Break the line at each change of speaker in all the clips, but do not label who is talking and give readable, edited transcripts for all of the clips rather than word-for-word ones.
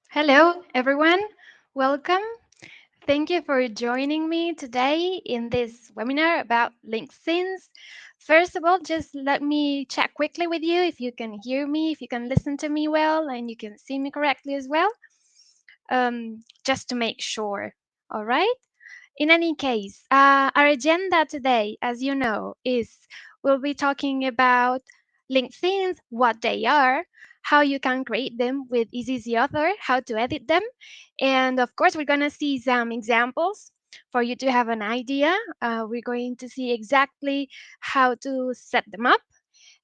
Hello, everyone. Welcome. Thank you for joining me today in this webinar about LinkedIn. First of all, just let me check quickly with you if you can hear me, if you can listen to me well, and you can see me correctly as well, just to make sure. All right. In any case, our agenda today, as you know, is we'll be talking about LinkedIn, what they are, how you can create them with isEazy Author, how to edit them, and of course, we're going to see some examples for you to have an idea. We're going to see exactly how to set them up.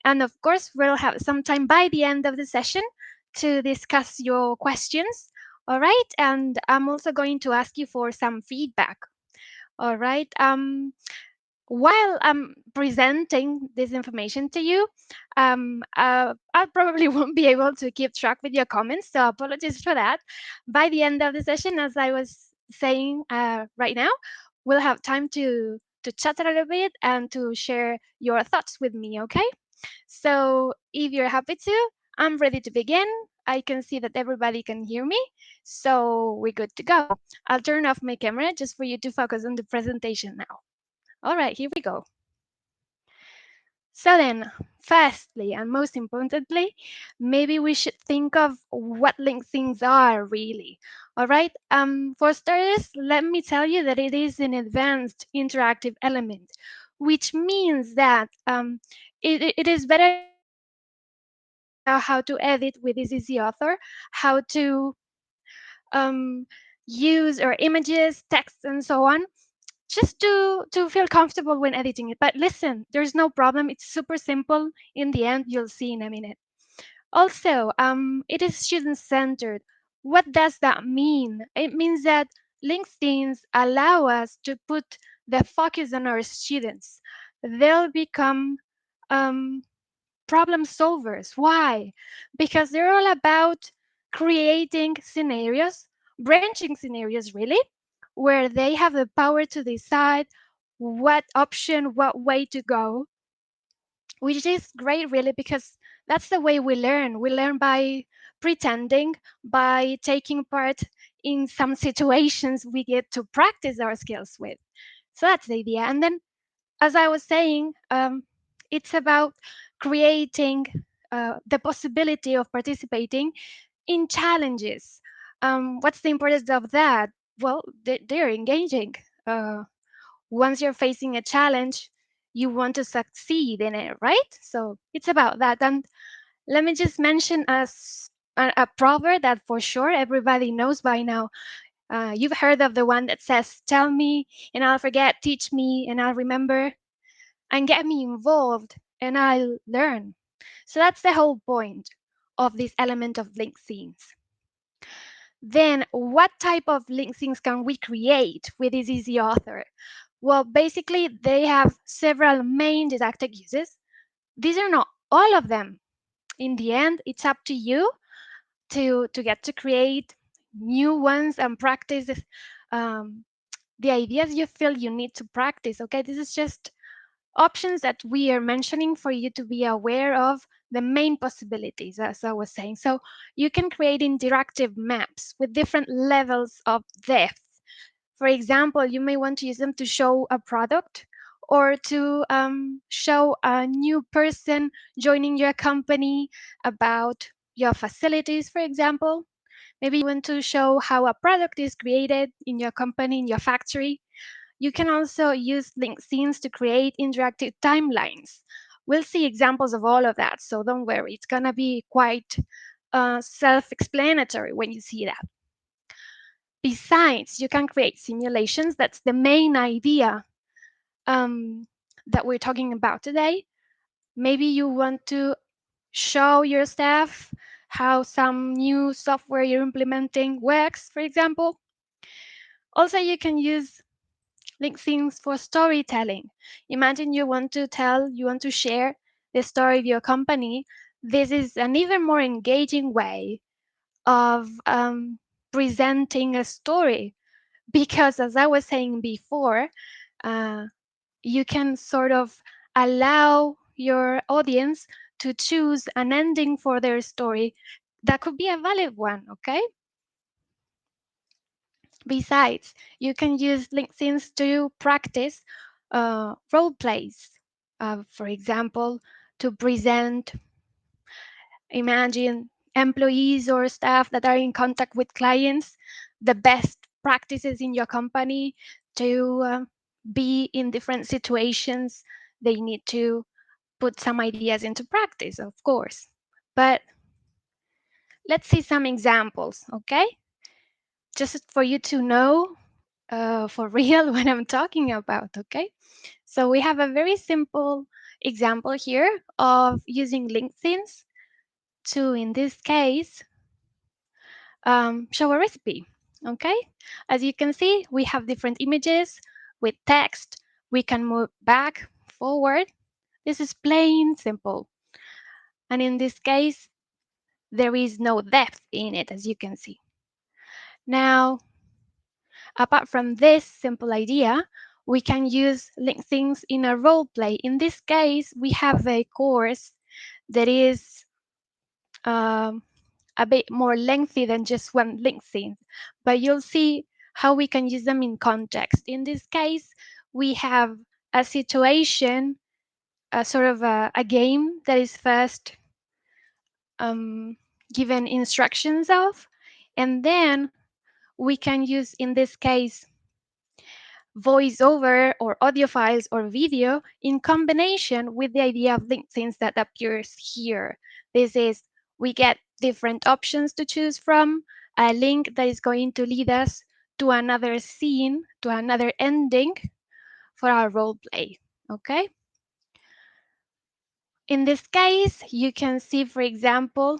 And of course, we'll have some time by the end of the session to discuss your questions. All right. And I'm also going to ask you for some feedback. All right. While I'm presenting this information to you, I probably won't be able to keep track with your comments, so apologies for that. By the end of the session, as I was saying right now, we'll have time to chat a little bit and to share your thoughts with me. Okay. So if you're happy to, I'm ready to begin. I can see that everybody can hear me, so we're good to go. I'll turn off my camera just for you to focus on the presentation now. All right, here we go. So then, firstly and most importantly, maybe we should think of what linked things are really. All right. For starters, let me tell you that it is an advanced interactive element, which means that it is better to know how to edit with this easy author, how to um, use our images, text, and so on, just to feel comfortable when editing it. But listen, there's no problem. It's super simple. In the end, you'll see in a minute. Also, it is student centered. What does that mean? It means that LinkedIn allow us to put the focus on our students. They'll become um, problem solvers. Why? Because they're all about creating scenarios, branching scenarios really, where they have the power to decide what option, what way to go, which is great really because that's the way we learn. We learn by pretending, by taking part in some situations we get to practice our skills with. So that's the idea. And then as I was saying, it's about creating the possibility of participating in challenges. What's the importance of that? Well, they're engaging. Once you're facing a challenge, you want to succeed in it, right? So it's about that. And let me just mention a proverb that for sure everybody knows by now. You've heard of the one that says, "Tell me and I'll forget, teach me and I'll remember, and get me involved and I'll learn." So that's the whole point of this element of link scenes. Then what type of link scenes can we create with this easy author? Well, basically they have several main didactic uses. These are not all of them. In the end, it's up to you to get to create new ones and practice um, the ideas you feel you need to practice. Okay, this is just options that we are mentioning for you to be aware of the main possibilities, as I was saying. So you can create interactive maps with different levels of depth. For example, you may want to use them to show a product or to show a new person joining your company about your facilities, for example. Maybe you want to show how a product is created in your company, in your factory. You can also use linked scenes to create interactive timelines. We'll see examples of all of that, so don't worry. It's going to be quite self-explanatory when you see that. Besides, you can create simulations. That's the main idea that we're talking about today. Maybe you want to show your staff how some new software you're implementing works, for example. Also, you can use link things for storytelling. Imagine you want to share the story of your company. This is an even more engaging way of presenting a story because, as I was saying before, uh, you can sort of allow your audience to choose an ending for their story that could be a valid one, okay? Besides, you can use LinkedIn to practice role plays. For example, to present, imagine employees or staff that are in contact with clients, the best practices in your company to be in different situations. They need to put some ideas into practice, of course. But let's see some examples, okay? Just for you to know for real what I'm talking about, okay? So we have a very simple example here of using LinkedIn to, in this case, show a recipe, okay? As you can see, we have different images with text. We can move back, forward. This is plain simple. And in this case, there is no depth in it, as you can see. Now, apart from this simple idea, we can use LinkedIn in a role play. In this case, we have a course that is um, a bit more lengthy than just one LinkedIn, but you'll see how we can use them in context. In this case, we have a situation, a sort of a game that is first um, given instructions of, and then we can use, in this case, voiceover or audio files or video in combination with the idea of LinkedIn that appears here. This is, we get different options to choose from, a link that is going to lead us to another scene, to another ending for our role play. Okay? In this case, you can see, for example,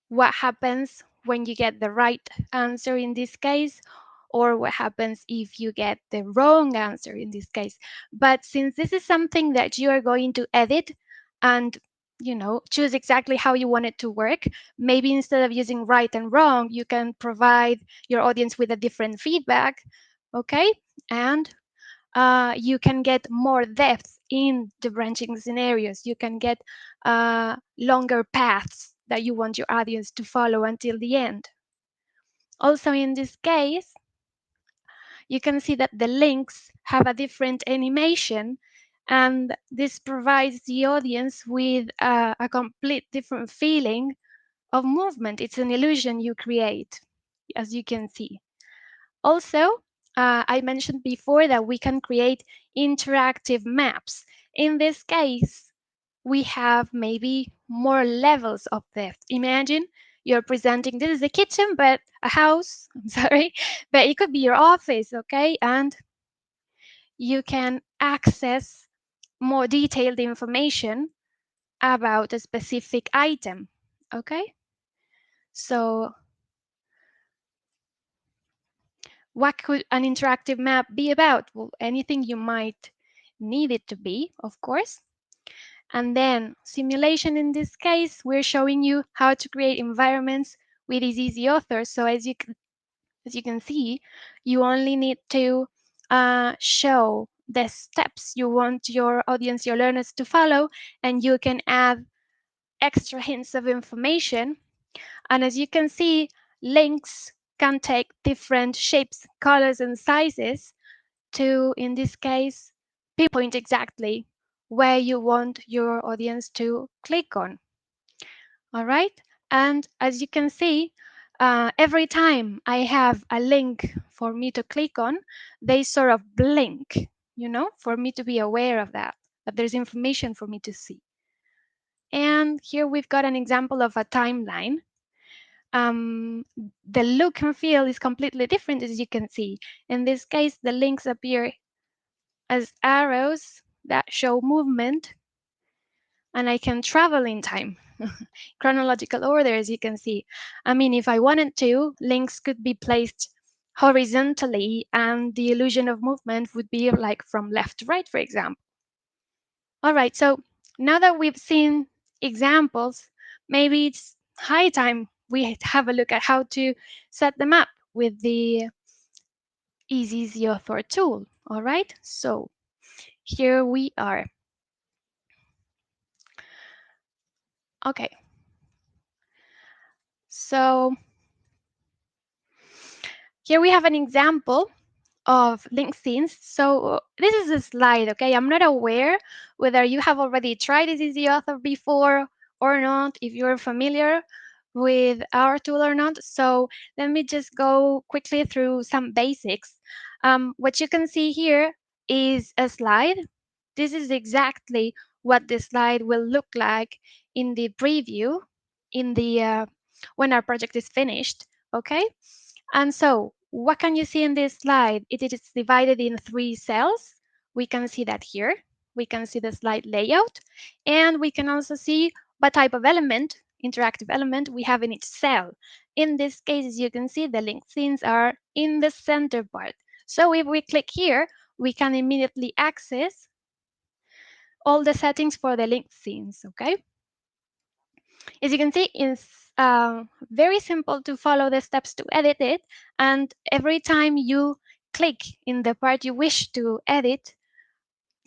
what happens when you get the right answer in this case, or what happens if you get the wrong answer in this case. But since this is something that you are going to edit and choose exactly how you want it to work, maybe instead of using right and wrong, you can provide your audience with a different feedback, okay? And you can get more depth in the branching scenarios. You can get longer paths that you want your audience to follow until the end. Also, in this case, you can see that the links have a different animation, and this provides the audience with a complete different feeling of movement. It's an illusion you create, as you can see. Also, I mentioned before that we can create interactive maps. In this case, we have maybe more levels of depth. Imagine you're presenting, this is a kitchen, but a house, I'm sorry, but it could be your office, okay? And you can access more detailed information about a specific item, okay? So what could an interactive map be about? Well, anything you might need it to be, of course. And then simulation, in this case, we're showing you how to create environments with isEazy Author. So as you can see, you only need to show the steps you want your audience, your learners to follow, and you can add extra hints of information. And as you can see, links can take different shapes, colors, and sizes to, in this case, pinpoint exactly where you want your audience to click on. All right. And as you can see, every time I have a link for me to click on, they sort of blink, for me to be aware of that there's information for me to see. And here we've got an example of a timeline. The look and feel is completely different, as you can see. In this case, the links appear as arrows that show movement, and I can travel in time. Chronological order, as you can see. I mean, if I wanted to, links could be placed horizontally, and the illusion of movement would be like from left to right, for example. All right, so now that we've seen examples, maybe it's high time we have a look at how to set them up with the isEazy Author tool. All right, so here we are. Okay, so Here we have an example of link scenes. So this is a slide, okay? I'm not aware whether you have already tried isEazy Author before or not, if you're familiar with our tool or not. So let me just go quickly through some basics. What you can see here is a slide. This is exactly what the slide will look like in the preview, in the when our project is finished, okay? And so what can you see in this slide? It is divided in 3 cells. We can see that here. We can see the slide layout, and we can also see what type of element, interactive element, we have in each cell. In this case, as you can see, the link scenes are in the center part. So if we click here, we can immediately access all the settings for the link scenes, okay? As you can see, it's very simple to follow the steps to edit it. And every time you click in the part you wish to edit,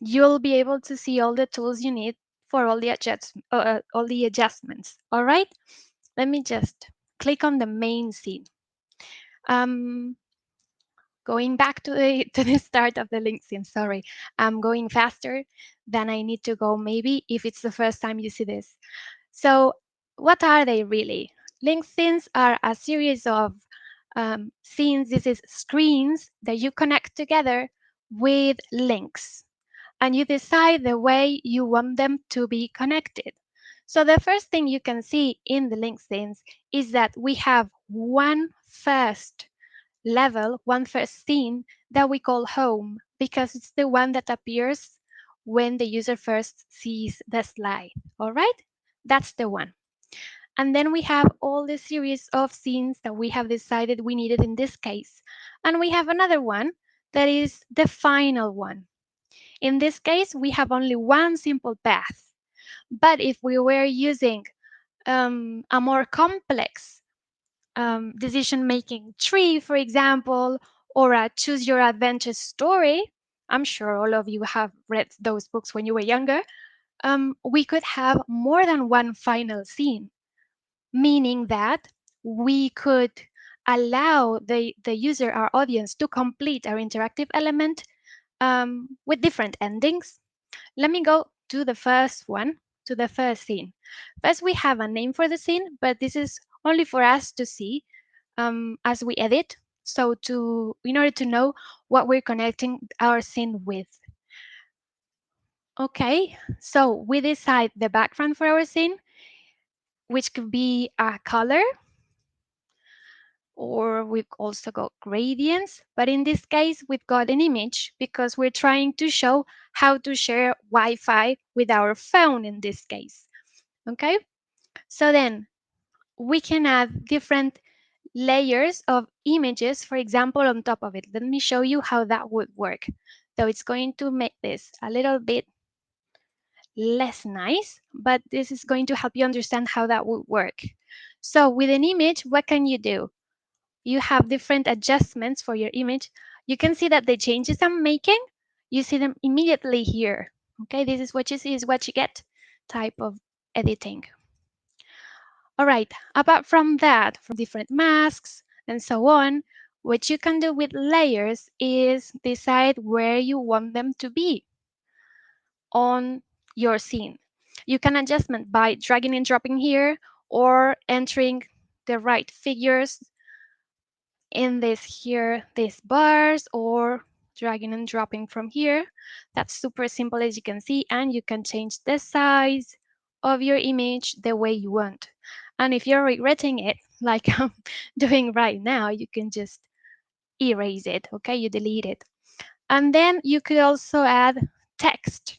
you'll be able to see all the tools you need for all the adjustments. All right, let me just click on the main scene. Um, Going back to the to the start of the link scene. Sorry, I'm going faster than I need to go. Maybe if it's the first time you see this. So what are they really? Link scenes are a series of scenes. This is screens that you connect together with links, and you decide the way you want them to be connected. So the first thing you can see in the link scenes is that we have one first level, one first scene that we call home, because it's the one that appears when the user first sees the slide. All right, that's the one. And then we have all the series of scenes that we have decided we needed in this case. And we have another one that is the final one. In this case, we have only one simple path. But if we were using a more complex decision-making tree, for example, or a choose your adventure story, I'm sure all of you have read those books when you were younger, we could have more than one final scene, meaning that we could allow the user, our audience, to complete our interactive element with different endings. Let me go to the first one, to the first scene. First, we have a name for the scene, but this is only for us to see as we edit. So in order to know what we're connecting our scene with. Okay, so we decide the background for our scene, which could be a color, or we've also got gradients. But in this case, we've got an image because we're trying to show how to share Wi-Fi with our phone in this case. Okay, so then we can add different layers of images, for example, on top of it. Let me show you how that would work. So it's going to make this a little bit less nice, but this is going to help you understand how that would work. So with an image, what can you do? You have different adjustments for your image. You can see that the changes I'm making, you see them immediately here. Okay, this is what you see, is what you get type of editing. All right, apart from that, from different masks and so on, what you can do with layers is decide where you want them to be on your scene. You can adjustment by dragging and dropping here or entering the right figures in these bars, or dragging and dropping from here. That's super simple, as you can see, and you can change the size of your image the way you want. And if you're regretting it, like I'm doing right now, you can just erase it, okay? You delete it. And then you could also add text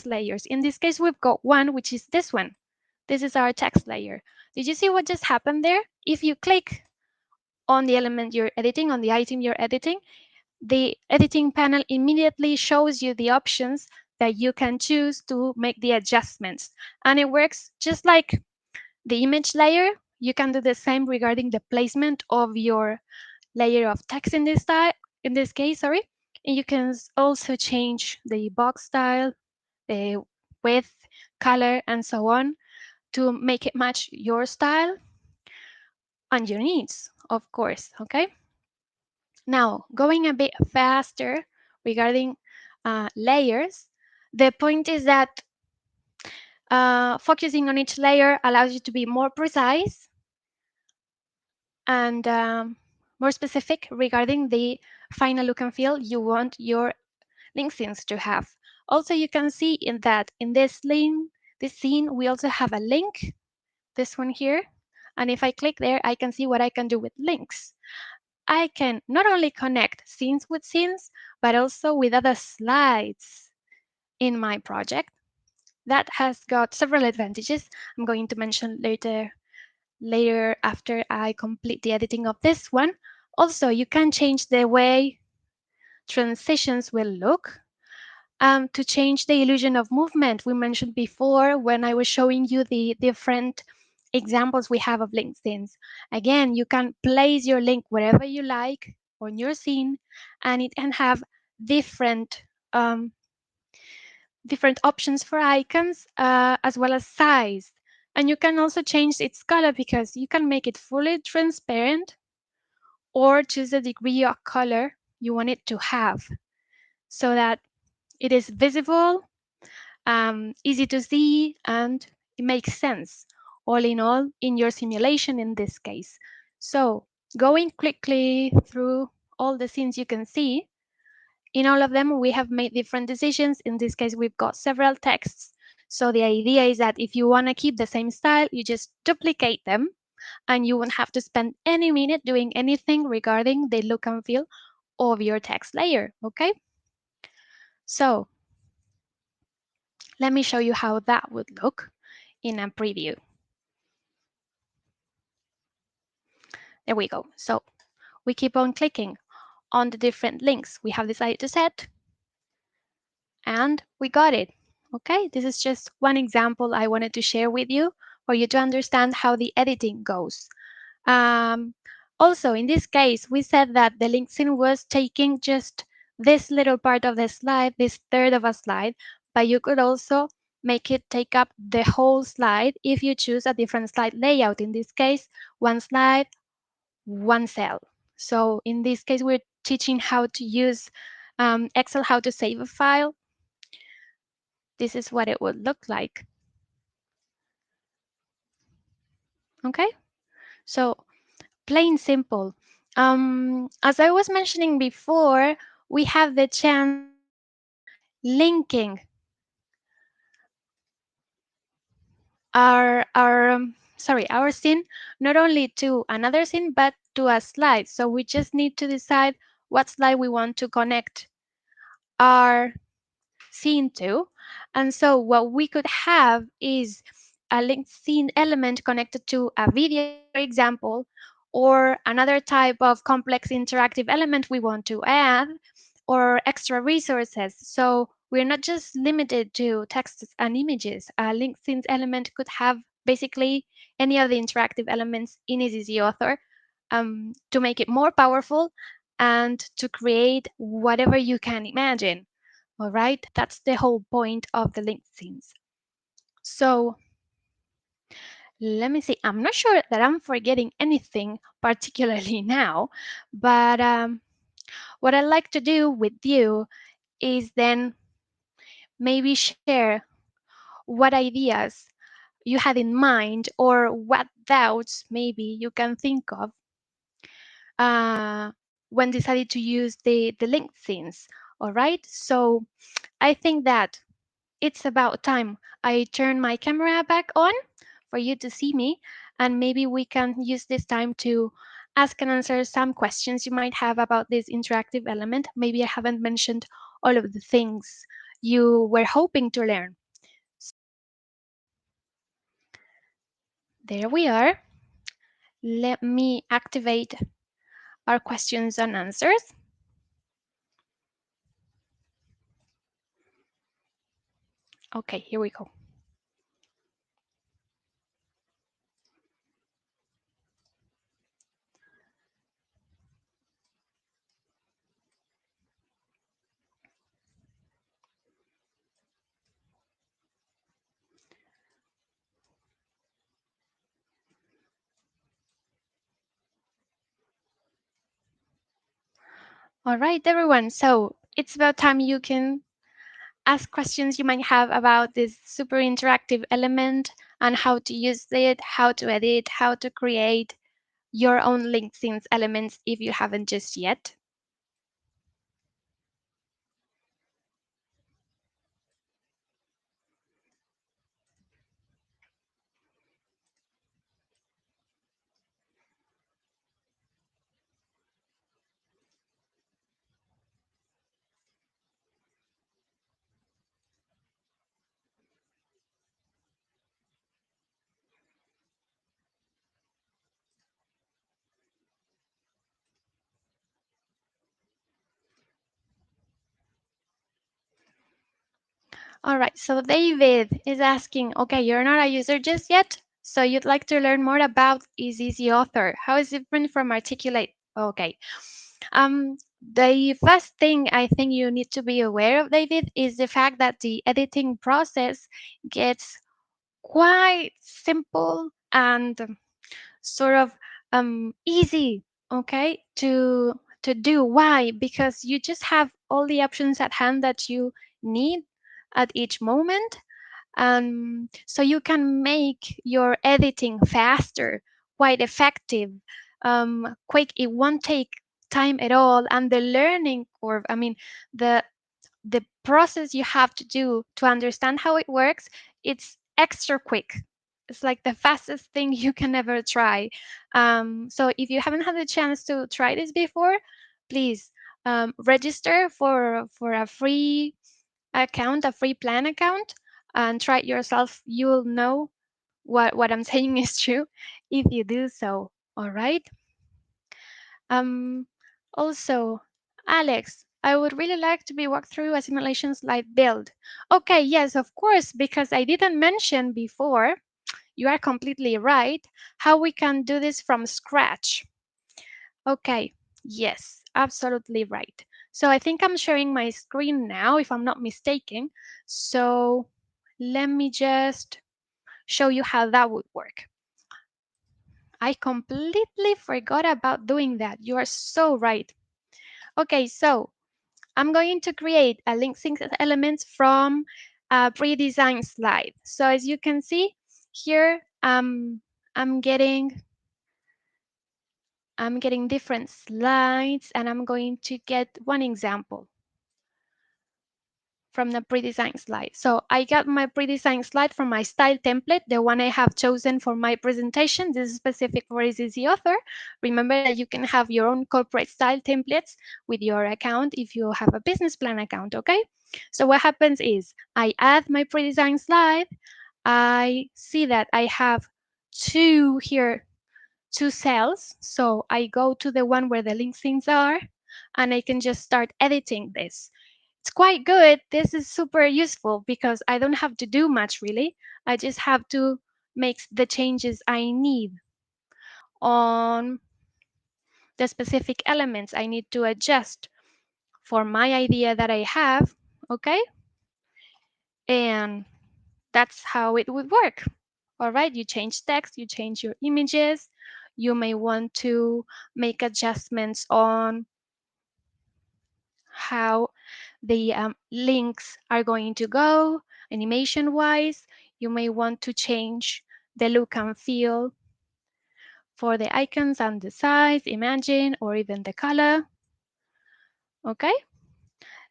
layers. In this case, we've got one, which is this one. This is our text layer. Did you see what just happened there? If you click on the element you're editing, on the item you're editing, the editing panel immediately shows you the options that you can choose to make the adjustments. And it works just like the image layer. You can do the same regarding the placement of your layer of text in this case, sorry. And you can also change the box style, the width, color, and so on to make it match your style and your needs, of course, okay? Now, going a bit faster regarding layers, the point is that focusing on each layer allows you to be more precise and more specific regarding the final look and feel you want your link scenes to have. Also, you can see in that in this scene, we also have a link, this one here. And if I click there, I can see what I can do with links. I can not only connect scenes with scenes, but also with other slides in my project. That has got several advantages I'm going to mention later after I complete the editing of this one. Also, you can change the way transitions will look to change the illusion of movement we mentioned before when I was showing you the different examples we have of link scenes. Again, you can place your link wherever you like on your scene, and it can have different different options for icons as well as size. And you can also change its color because you can make it fully transparent or choose the degree of color you want it to have so that it is visible, easy to see, and it makes sense, all in all, in your simulation in this case. So, going quickly through all the scenes you can see, in all of them, we have made different decisions. In this case, we've got several texts. So the idea is that if you want to keep the same style, you just duplicate them and you won't have to spend any minute doing anything regarding the look and feel of your text layer, okay? So let me show you how that would look in a preview. There we go. So we keep on clicking on the different links we have decided to set, and we got it. Okay, this is just one example I wanted to share with you for you to understand how the editing goes. Um, Also, in this case, we said that the link scene was taking just this little part of the slide, this third of a slide, but you could also make it take up the whole slide if you choose a different slide layout. In this case, one slide, one cell. So in this case, we're teaching how to use Excel, how to save a file. This is what it would look like. Okay, so plain simple. As I was mentioning before, we have the chance of linking our scene not only to another scene but to a slide. So we just need to decide what slide we want to connect our scene to. And so what we could have is a linked scene element connected to a video, for example, or another type of complex interactive element we want to add, or extra resources. So we're not just limited to text and images. A linked scenes element could have basically any of the interactive elements in isEazy Author to make it more powerful and to create whatever you can imagine. All right, that's the whole point of the linked scenes. So let me see. I'm not sure that I'm forgetting anything particularly now, but what I'd like to do with you is then maybe share what ideas you had in mind or what doubts maybe you can think of uh, when decided to use the linked scenes. All right, so I think that it's about time I turn my camera back on for you to see me, and maybe we can use this time to ask and answer some questions you might have about this interactive element. Maybe I haven't mentioned all of the things you were hoping to learn. There we are. Let me activate our questions and answers. Okay, here we go. All right, everyone. So it's about time you can ask questions you might have about this super interactive element and how to use it, how to edit, how to create your own LinkedIn elements if you haven't just yet. All right, so David is asking, okay, you're not a user just yet, so you'd like to learn more about isEazy Author. How is it different from Articulate? Okay. The first thing I think you need to be aware of, David, is the fact that the editing process gets quite simple and sort of easy, okay, to do. Why? Because you just have all the options at hand that you need at each moment, so you can make your editing faster, quite effective, quick. It won't take time at all, and the learning curve. I mean, the the process you have to do to understand how it works, it's extra quick. It's like the fastest thing you can ever try. So if you haven't had the chance to try this before, please register for a free account, a free plan account, and try it yourself. You'll know what I'm saying is true if you do so. All right. Um, Also, Alex, I would really like to be walked through a simulation slide build. Okay, yes, of course, because I didn't mention before, you are completely right, how we can do this from scratch. Okay, yes, absolutely right. So I think I'm sharing my screen now, if I'm not mistaken. So let me just show you how that would work. I completely forgot about doing that. You are so right. Okay, so I'm going to create a link sync element from a pre-designed slide. So as you can see here, I'm getting I'm getting different slides, and I'm going to get one example from the pre-designed slide. So I got my pre-designed slide from my style template, the one I have chosen for my presentation. This is specific for isEazy Author. Remember that you can have your own corporate style templates with your account if you have a business plan account, okay? So what happens is I add my pre-designed slide. I see that I have two cells. So I go to the one where the link things are, and I can just start editing this. It's quite good. This is super useful because I don't have to do much really. I just have to make the changes I need on the specific elements I need to adjust for my idea that I have, okay? And that's how it would work. All right, you change text, you change your images. You may want to make adjustments on how the links are going to go animation wise. You may want to change the look and feel for the icons and the size, imagine, or even the color. Okay,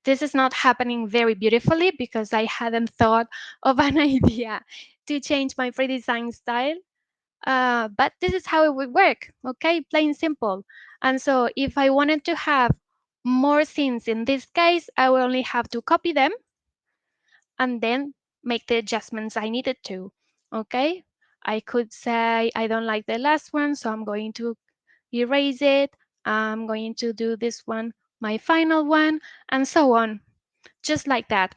this is not happening very beautifully because I hadn't thought of an idea to change my pre-design style. But this is how it would work, okay? Plain simple. And so if I wanted to have more scenes in this case, I will only have to copy them and then make the adjustments I needed to, okay? I could say I don't like the last one, so I'm going to erase it. I'm going to do this one, my final one, and so on, just like that.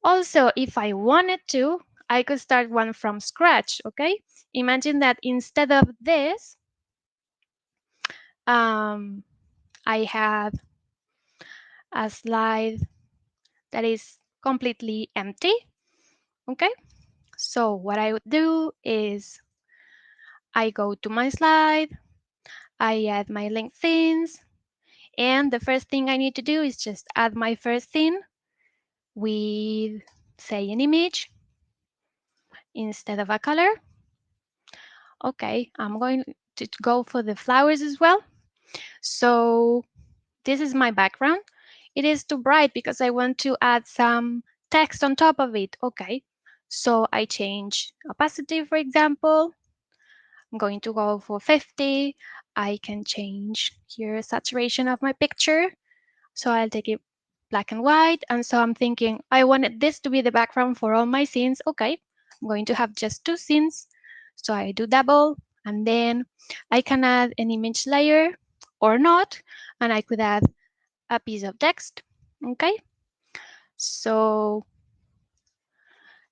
Also, if I wanted to, I could start one from scratch, okay? Imagine that instead of this, um, I have a slide that is completely empty, okay? So what I would do is I go to my slide, I add my link themes, And the first thing I need to do is just add my first scene with, say, an image instead of a color. Okay, I'm going to go for the flowers as well. So this is my background. It is too bright because I want to add some text on top of it. Okay, so I change opacity, for example. I'm going to go for 50. I can change here saturation of my picture. So I'll take it black and white. And so I'm thinking, I wanted this to be the background for all my scenes. Okay, I'm going to have just 2 scenes. So I do double, and then I can add an image layer or not, and I could add a piece of text. Okay, so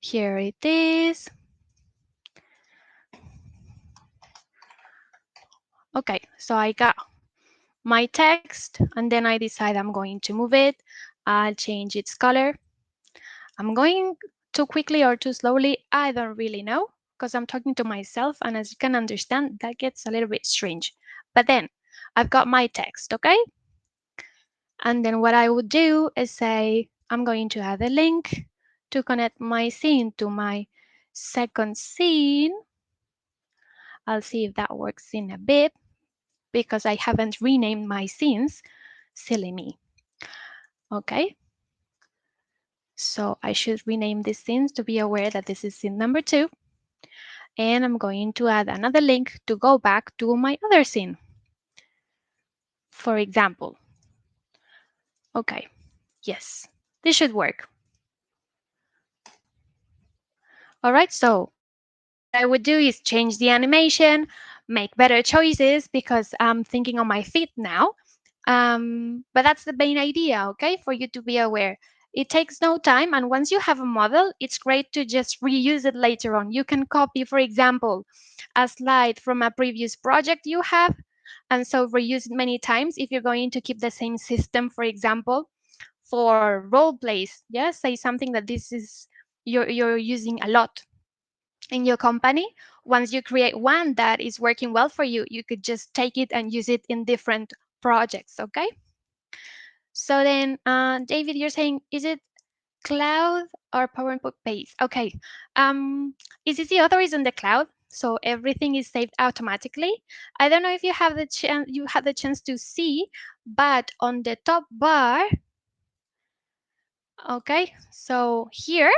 here it is. Okay, so I got my text, and then I decide I'm going to move it. I'll change its color. I'm going too quickly or too slowly, I don't really know, because I'm talking to myself, and as you can understand, that gets a little bit strange. But then I've got my text, okay? And then what I would do is say, I'm going to add a link to connect my scene to my second scene. I'll see if that works in a bit because I haven't renamed my scenes. Silly me. Okay, so I should rename these scenes to be aware that this is scene number 2. And I'm going to add another link to go back to my other scene. For example, okay, yes, this should work. All right, so what I would do is change the animation, make better choices because I'm thinking on my feet now. But that's the main idea, okay, for you to be aware. It takes no time, and once you have a model, it's great to just reuse it later on. You can copy, for example, a slide from a previous project you have, and so reuse it many times if you're going to keep the same system, for example, for role plays. Yeah, say something that this is you're using a lot in your company. Once you create one that is working well for you, you could just take it and use it in different projects. Okay. So then, David, you're saying, is it cloud or PowerPoint base? Okay. Is it the other is in the cloud? So everything is saved automatically. I don't know if you have the chance to see, but on the top bar, okay. So here,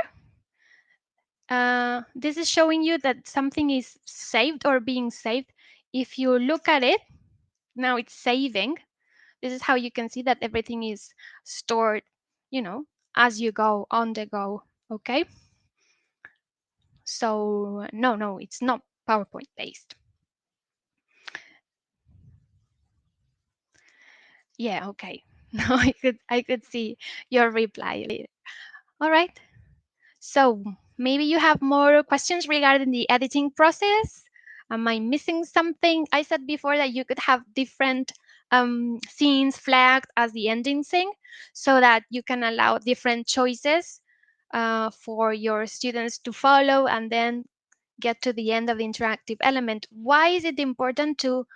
this is showing you that something is saved or being saved. If you look at it, now it's saving. This is how you can see that everything is stored, you know, as you go on the go. Okay. So no, it's not PowerPoint based. Yeah, okay. No, I could see your reply. All right. So maybe you have more questions regarding the editing process. Am I missing something? I said before that you could have different scenes flagged as the ending scene so that you can allow different choices for your students to follow and then get to the end of the interactive element. Why is it important to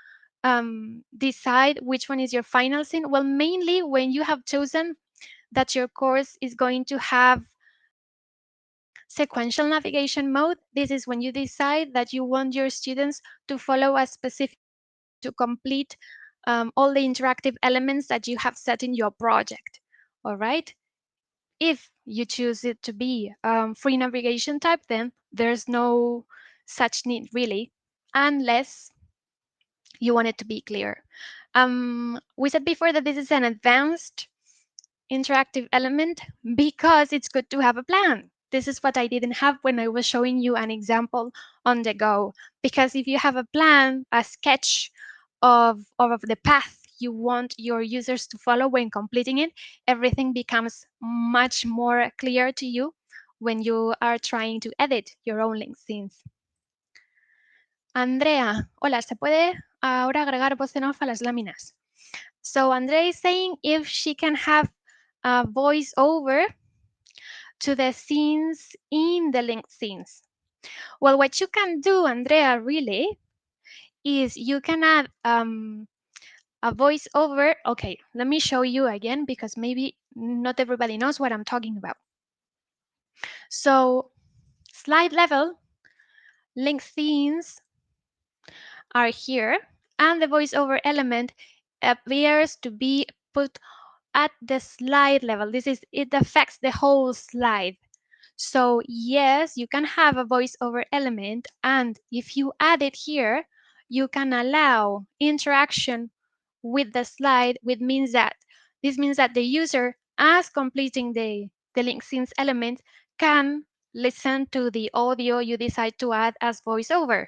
decide which one is your final scene? Well, mainly when you have chosen that your course is going to have sequential navigation mode. This is when you decide that you want your students to follow a specific to complete all the interactive elements that you have set in your project. All right. If you choose it to be free navigation type, then there's no such need really, unless you want it to be clear. We said before that this is an advanced interactive element because it's good to have a plan. This is what I didn't have when I was showing you an example on the go. Because if you have a plan, a sketch of the path you want your users to follow when completing it, everything becomes much more clear to you when you are trying to edit your own link scenes. Andrea, hola, ¿se puede ahora agregar voz en off a las láminas? So Andrea is saying if she can have a voiceover to the scenes in the linked scenes. Well, what you can do, Andrea, really, is you can add A voiceover, okay, let me show you again because maybe not everybody knows what I'm talking about. So, slide level, link themes are here, and the voiceover element appears to be put at the slide level. It affects the whole slide. So yes, you can have a voiceover element, and if you add it here, you can allow interaction with the slide, which means that this means that the user, as completing the link since element, can listen to the audio you decide to add as voiceover.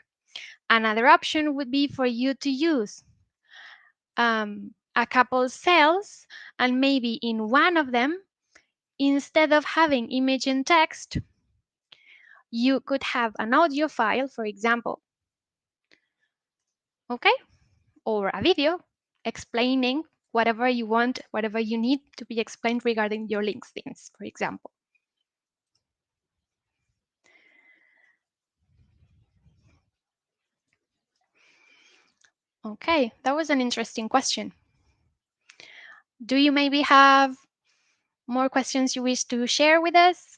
Another option would be for you to use a couple cells, and maybe in one of them, instead of having image and text, you could have an audio file, for example, okay, or a video explaining whatever you want, whatever you need to be explained regarding your link things, for example. Okay, that was an interesting question. Do you maybe have more questions you wish to share with us?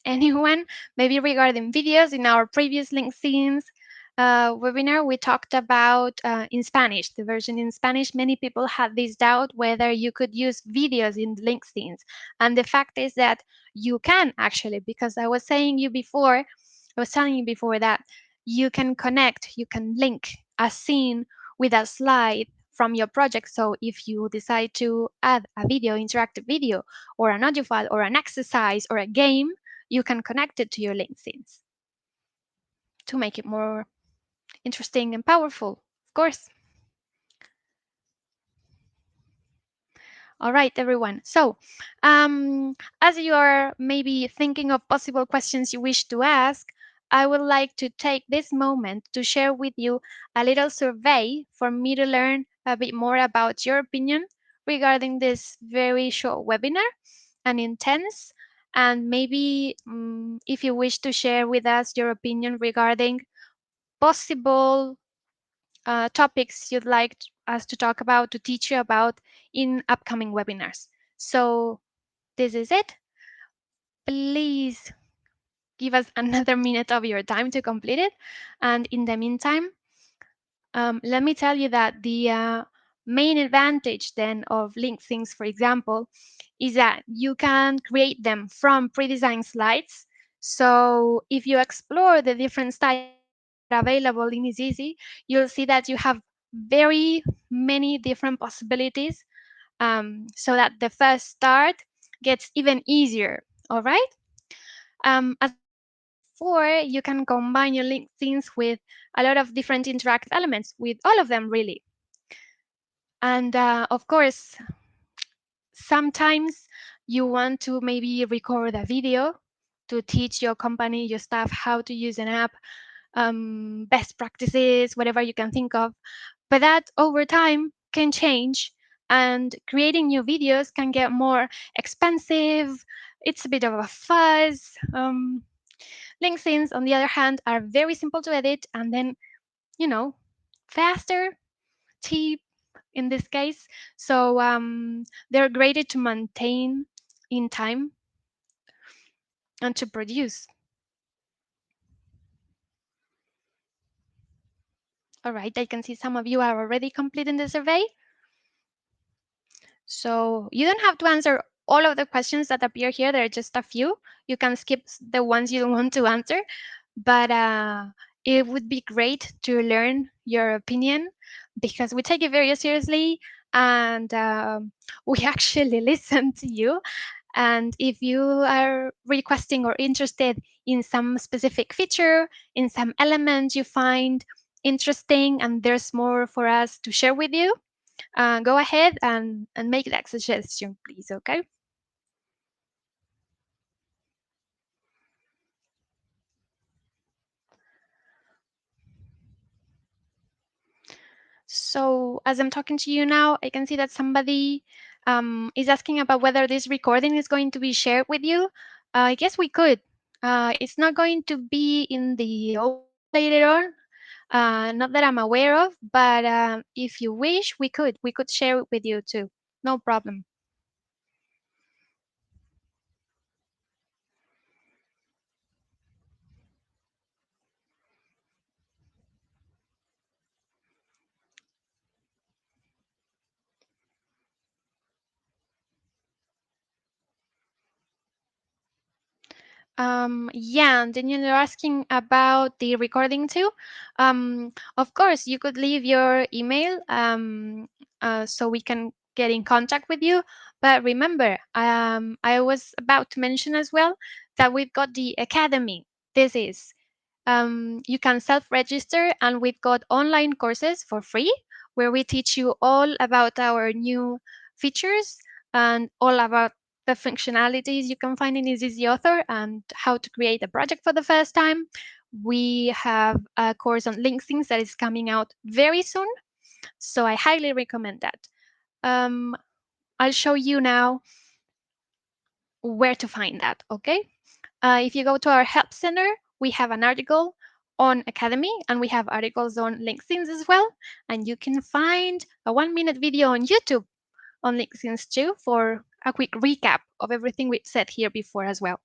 Anyone? Maybe regarding videos. In our previous LinkedIn's webinar, we talked about in Spanish, the version in Spanish. Many people had this doubt whether you could use videos in LinkedIn. And the fact is that you can actually, because I was telling you before that you can connect, you can link a scene with a slide from your project. So if you decide to add a video, interactive video, or an audio file, or an exercise, or a game, you can connect it to your LinkedIn to make it more interesting and powerful, of course. All right, everyone. So, as you are maybe thinking of possible questions you wish to ask, I would like to take this moment to share with you a little survey for me to learn a bit more about your opinion regarding this very short webinar and intense. And maybe if you wish to share with us your opinion regarding possible topics you'd like us to talk about, to teach you about in upcoming webinars. So this is it. Please give us another minute of your time to complete it. And in the meantime, let me tell you that the main advantage then of linked things, for example, is that you can create them from pre-designed slides. So if you explore the different styles that are available in isEazy, you'll see that you have very many different possibilities, so that the first start gets even easier. All right. As I mentioned before, you can combine your linked themes with a lot of different interactive elements, with all of them really. And of course, sometimes you want to maybe record a video to teach your company, your staff, how to use an app, best practices, whatever you can think of. But that over time can change, and creating new videos can get more expensive. It's a bit of a fuzz. LinkedIn's, on the other hand, are very simple to edit, and then, you know, faster, cheap in this case. So they're graded to maintain in time and to produce. All right, I can see some of you are already completing the survey. So you don't have to answer all of the questions that appear here. There are just a few. You can skip the ones you don't want to answer, but it would be great to learn your opinion because we take it very seriously, and we actually listen to you. And if you are requesting or interested in some specific feature, in some element you find interesting, and there's more for us to share with you, go ahead and make that suggestion, please, okay? So as I'm talking to you now, I can see that somebody is asking about whether this recording is going to be shared with you. I guess we could. It's not going to be in the open later on. Not that I'm aware of, but if you wish, we could share it with you too. No problem. Yeah, and then you're asking about the recording too. Of course, you could leave your email so we can get in contact with you. But remember, I was about to mention as well that we've got the academy. This is you can self register, and we've got online courses for free where we teach you all about our new features and all about the functionalities you can find in isEazy Author and how to create a project for the first time. We have a course on LinkedIn that is coming out very soon, so I highly recommend that. Um, I'll show you now where to find that, okay? If you go to our help center, we have an article on Academy and we have articles on LinkedIn as well. And you can find a 1 minute video on YouTube on LinkedIn too for a quick recap of everything we've said here before as well.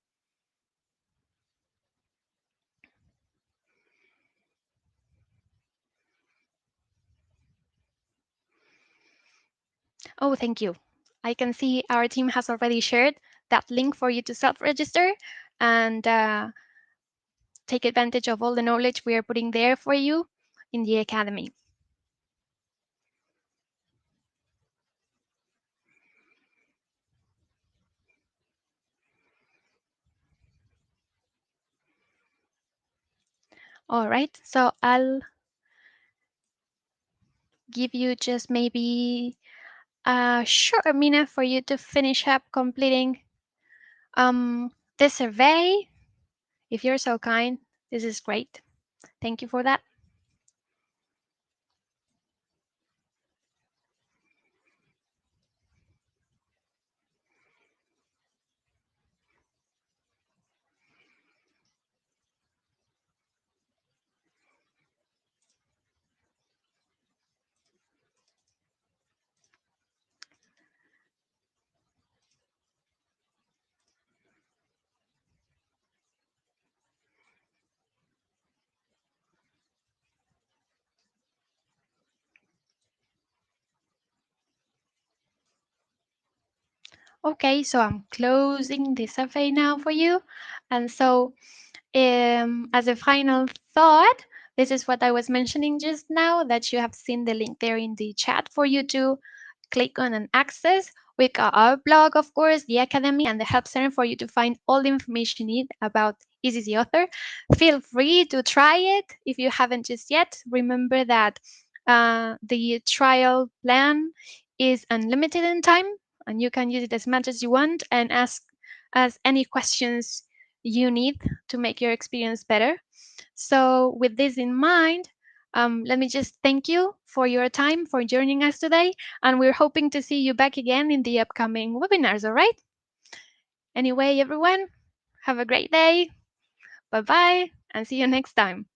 Oh, thank you. I can see our team has already shared that link for you to self register and take advantage of all the knowledge we are putting there for you in the Academy. All right, so I'll give you just maybe a short minute for you to finish up completing the survey. If you're so kind, this is great. Thank you for that. Okay, so I'm closing the survey now for you. And so, as a final thought, this is what I was mentioning just now that you have seen the link there in the chat for you to click on and access. We got our blog, of course, the Academy, and the Help Center for you to find all the information you need about isEazy Author. Feel free to try it if you haven't just yet. Remember that the trial plan is unlimited in time, and you can use it as much as you want and ask us any questions you need to make your experience better. So, with this in mind, let me just thank you for your time for joining us today, and we're hoping to see you back again in the upcoming webinars, all right? Anyway, everyone, have a great day. Bye bye, and see you next time.